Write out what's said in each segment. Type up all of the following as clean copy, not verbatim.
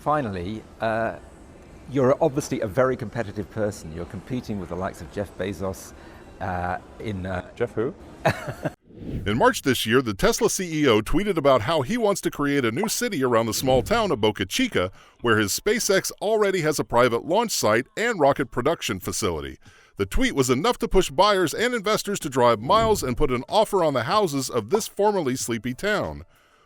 finally, you're obviously a very competitive person. You're competing with the likes of Jeff Bezos Jeff who? In March this year, the Tesla CEO tweeted about how he wants to create a new city around the small town of Boca Chica, where his SpaceX already has a private launch site and rocket production facility. The tweet was enough to push buyers and investors to drive miles and put an offer on the houses of this formerly sleepy town.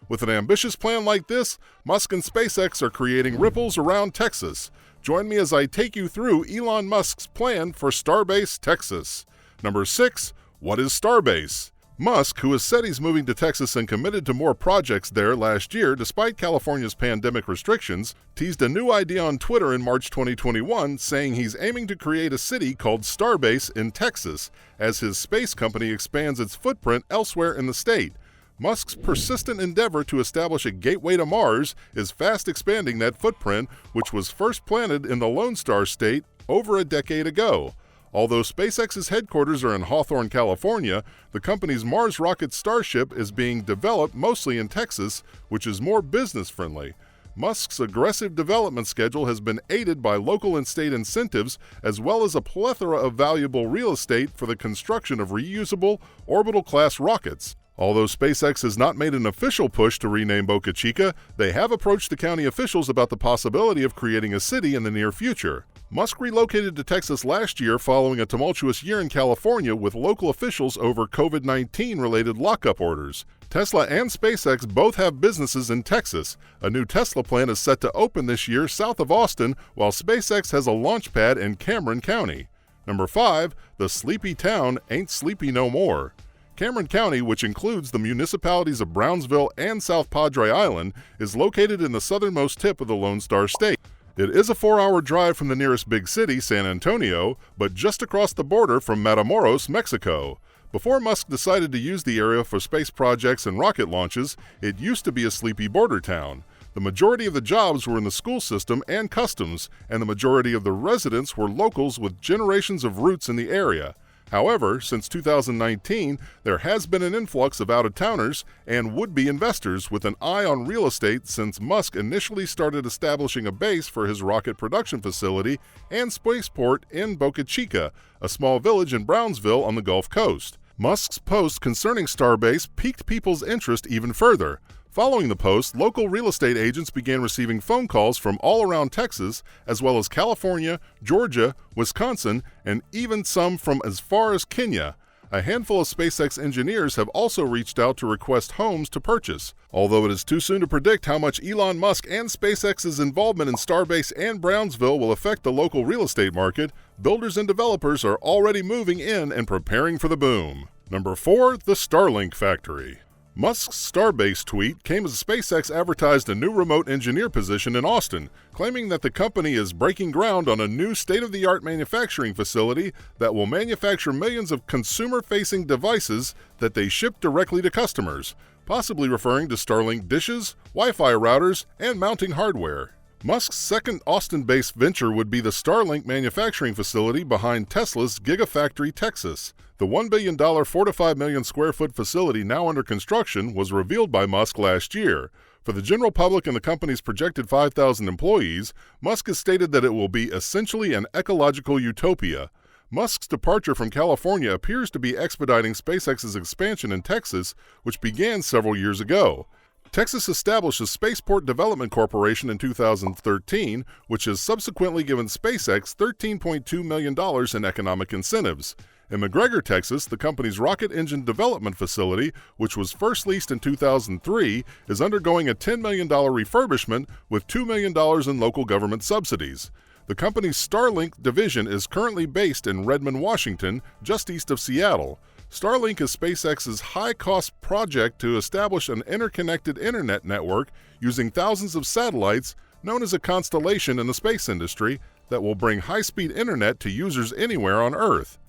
With an ambitious plan like this, Musk and SpaceX are creating ripples around Texas. Join me as I take you through Elon Musk's plan for Starbase, Texas. Number 6. What is Starbase? Musk, who has said he's moving to Texas and committed to more projects there last year despite California's pandemic restrictions, teased a new idea on Twitter in March 2021, saying he's aiming to create a city called Starbase in Texas as his space company expands its footprint elsewhere in the state. Musk's persistent endeavor to establish a gateway to Mars is fast expanding that footprint, which was first planted in the Lone Star State over a decade ago. Although SpaceX's headquarters are in Hawthorne, California, the company's Mars rocket Starship is being developed mostly in Texas, which is more business-friendly. Musk's aggressive development schedule has been aided by local and state incentives, as well as a plethora of valuable real estate for the construction of reusable, orbital-class rockets. Although SpaceX has not made an official push to rename Boca Chica, they have approached the county officials about the possibility of creating a city in the near future. Musk relocated to Texas last year following a tumultuous year in California with local officials over COVID-19 related lockup orders. Tesla and SpaceX both have businesses in Texas. A new Tesla plant is set to open this year south of Austin, while SpaceX has a launch pad in Cameron County. Number 5. The sleepy town ain't sleepy no more. Cameron County, which includes the municipalities of Brownsville and South Padre Island, is located in the southernmost tip of the Lone Star State. It is a 4-hour drive from the nearest big city, San Antonio, but just across the border from Matamoros, Mexico. Before Musk decided to use the area for space projects and rocket launches, it used to be a sleepy border town. The majority of the jobs were in the school system and customs, and the majority of the residents were locals with generations of roots in the area. However, since 2019, there has been an influx of out-of-towners and would-be investors with an eye on real estate since Musk initially started establishing a base for his rocket production facility and spaceport in Boca Chica, a small village in Brownsville on the Gulf Coast. Musk's post concerning Starbase piqued people's interest even further. Following the post, local real estate agents began receiving phone calls from all around Texas, as well as California, Georgia, Wisconsin, and even some from as far as Kenya. A handful of SpaceX engineers have also reached out to request homes to purchase. Although it is too soon to predict how much Elon Musk and SpaceX's involvement in Starbase and Brownsville will affect the local real estate market, builders and developers are already moving in and preparing for the boom. Number 4. The Starlink Factory. Musk's Starbase tweet came as SpaceX advertised a new remote engineer position in Austin, claiming that the company is breaking ground on a new state-of-the-art manufacturing facility that will manufacture millions of consumer-facing devices that they ship directly to customers, possibly referring to Starlink dishes, Wi-Fi routers, and mounting hardware. Musk's second Austin-based venture would be the Starlink manufacturing facility behind Tesla's Gigafactory, Texas. The $1 billion 4 to 5 million square foot facility now under construction was revealed by Musk last year. For the general public and the company's projected 5,000 employees, Musk has stated that it will be essentially an ecological utopia. Musk's departure from California appears to be expediting SpaceX's expansion in Texas, which began several years ago. Texas established a Spaceport Development Corporation in 2013, which has subsequently given SpaceX $13.2 million in economic incentives. In McGregor, Texas, the company's rocket engine development facility, which was first leased in 2003, is undergoing a $10 million refurbishment with $2 million in local government subsidies. The company's Starlink division is currently based in Redmond, Washington, just east of Seattle. Starlink is SpaceX's high-cost project to establish an interconnected internet network using thousands of satellites, known as a constellation in the space industry, that will bring high-speed internet to users anywhere on Earth.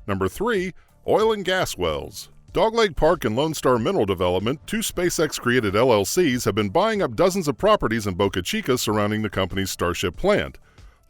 Number 3. Oil and gas wells. Dogleg Park and Lone Star Mineral Development, two SpaceX-created LLCs, have been buying up dozens of properties in Boca Chica surrounding the company's Starship plant.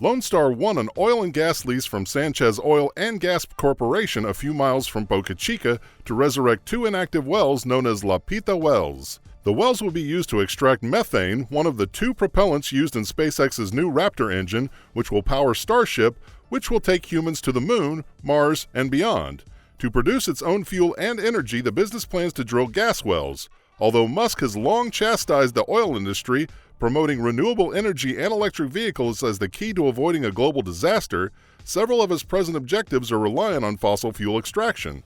Lone Star won an oil and gas lease from Sanchez Oil and Gas Corporation a few miles from Boca Chica to resurrect two inactive wells known as La Pita wells. The wells will be used to extract methane, one of the two propellants used in SpaceX's new Raptor engine, which will power Starship, which will take humans to the Moon, Mars, and beyond. To produce its own fuel and energy, the business plans to drill gas wells. Although Musk has long chastised the oil industry, promoting renewable energy and electric vehicles as the key to avoiding a global disaster, several of his present objectives are reliant on fossil fuel extraction.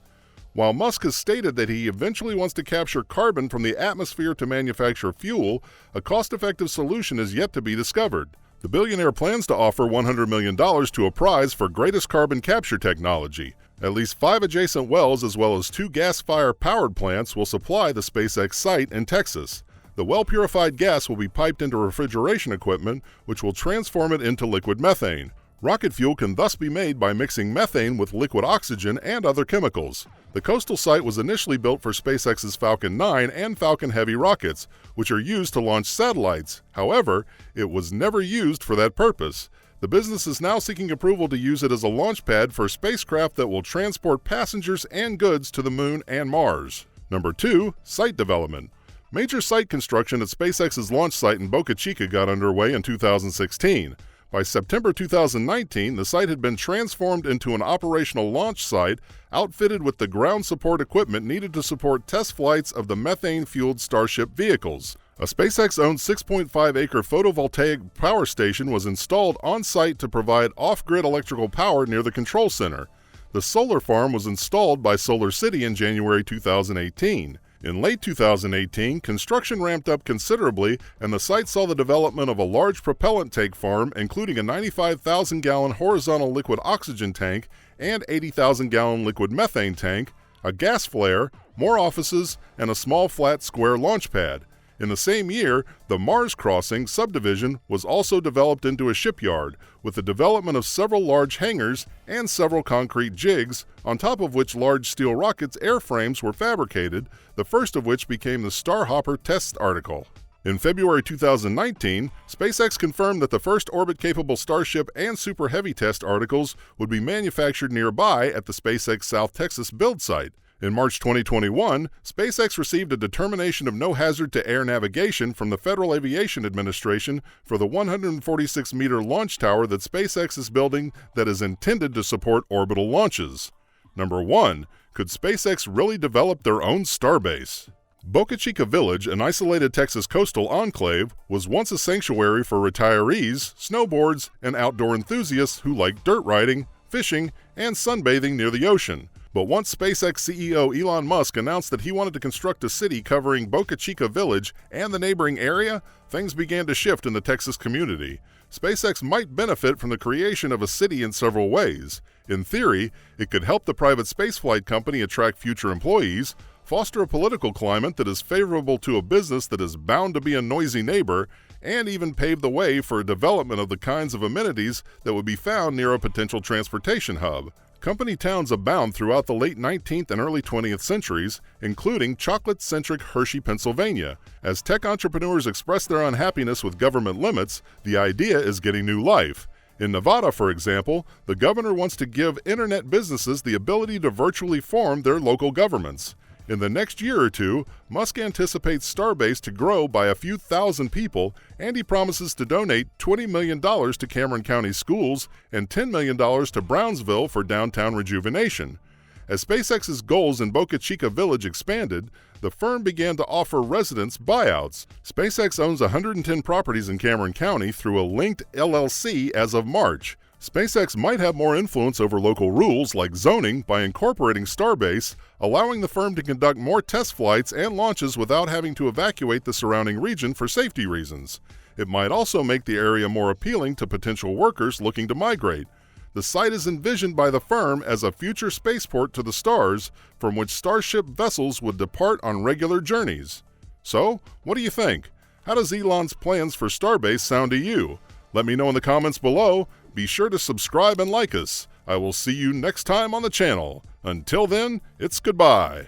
While Musk has stated that he eventually wants to capture carbon from the atmosphere to manufacture fuel, a cost-effective solution is yet to be discovered. The billionaire plans to offer $100 million to a prize for greatest carbon capture technology. At least 5 adjacent wells as well as 2 gas-fire-powered plants will supply the SpaceX site in Texas. The well-purified gas will be piped into refrigeration equipment, which will transform it into liquid methane. Rocket fuel can thus be made by mixing methane with liquid oxygen and other chemicals. The coastal site was initially built for SpaceX's Falcon 9 and Falcon Heavy rockets, which are used to launch satellites. However, it was never used for that purpose. The business is now seeking approval to use it as a launch pad for spacecraft that will transport passengers and goods to the Moon and Mars. Number 2. Site development. Major site construction at SpaceX's launch site in Boca Chica got underway in 2016. By September 2019, the site had been transformed into an operational launch site outfitted with the ground support equipment needed to support test flights of the methane-fueled Starship vehicles. A SpaceX-owned 6.5-acre photovoltaic power station was installed on-site to provide off-grid electrical power near the control center. The solar farm was installed by Solar City in January 2018. In late 2018, construction ramped up considerably, and the site saw the development of a large propellant tank farm, including a 95,000-gallon horizontal liquid oxygen tank and 80,000-gallon liquid methane tank, a gas flare, more offices, and a small flat square launch pad. In the same year, the Mars Crossing subdivision was also developed into a shipyard, with the development of several large hangars and several concrete jigs, on top of which large steel rockets' airframes were fabricated, the first of which became the Starhopper test article. In February 2019, SpaceX confirmed that the first orbit-capable Starship and Super Heavy test articles would be manufactured nearby at the SpaceX South Texas build site. In March 2021, SpaceX received a determination of no hazard to air navigation from the Federal Aviation Administration for the 146-meter launch tower that SpaceX is building that is intended to support orbital launches. Number 1. Could SpaceX really develop their own starbase? Boca Chica Village, an isolated Texas coastal enclave, was once a sanctuary for retirees, snowboards, and outdoor enthusiasts who like dirt riding, fishing, and sunbathing near the ocean. But once SpaceX CEO Elon Musk announced that he wanted to construct a city covering Boca Chica Village and the neighboring area, things began to shift in the Texas community. SpaceX might benefit from the creation of a city in several ways. In theory, it could help the private spaceflight company attract future employees, foster a political climate that is favorable to a business that is bound to be a noisy neighbor, and even pave the way for a development of the kinds of amenities that would be found near a potential transportation hub. Company towns abound throughout the late 19th and early 20th centuries, including chocolate-centric Hershey, Pennsylvania. As tech entrepreneurs express their unhappiness with government limits, the idea is getting new life. In Nevada, for example, the governor wants to give internet businesses the ability to virtually form their local governments. In the next year or two, Musk anticipates Starbase to grow by a few thousand people, and he promises to donate $20 million to Cameron County schools and $10 million to Brownsville for downtown rejuvenation. As SpaceX's goals in Boca Chica Village expanded, the firm began to offer residents buyouts. SpaceX owns 110 properties in Cameron County through a linked LLC as of March. SpaceX might have more influence over local rules like zoning by incorporating Starbase, allowing the firm to conduct more test flights and launches without having to evacuate the surrounding region for safety reasons. It might also make the area more appealing to potential workers looking to migrate. The site is envisioned by the firm as a future spaceport to the stars, from which Starship vessels would depart on regular journeys. So, what do you think? How does Elon's plans for Starbase sound to you? Let me know in the comments below. Be sure to subscribe and like us. I will see you next time on the channel. Until then, it's goodbye.